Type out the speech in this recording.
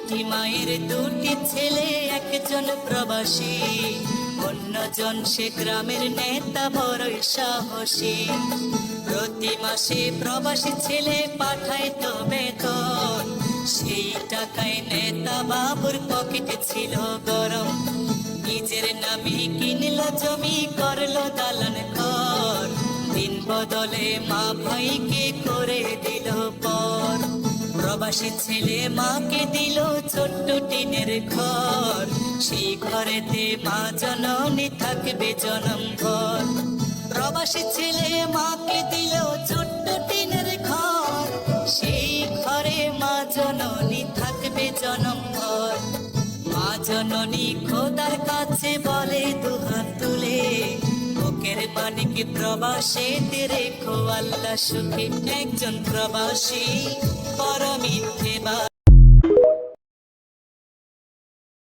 দুটি মায়ের দুটি ছেলে, একজন প্রবাসী, অন্যজন সে গ্রামের নেতা বড়ই সাহসী। প্রতি মাসে প্রবাসী ছেলে পাঠায় তো বেতন, সেই টাকায় নেতা বাবুর পকেটে ছিল গরম। নিজের নামে কিনল জমি, করলো দালান ঘর, দিন বদলে মা ভাইকে করে দিল পর। প্রবাসী ছেলে মাকে দিল ছোট্ট টিনের ঘর, সেই ঘরেতে মা জননী থাকবে জনম ভর। প্রবাসী ছেলে মাকে দিল ছোট্ট টিনের ঘর, সেই ঘরে মা জননী থাকবে জনম ভর। মা জননী খোদার কাছে বলে দুহাত তুলে, বুকের পানিকে প্রবাসীতে রেখো আল্লাহ সুখে। একজন প্রবাসী বড় মিথ্যেবাদী।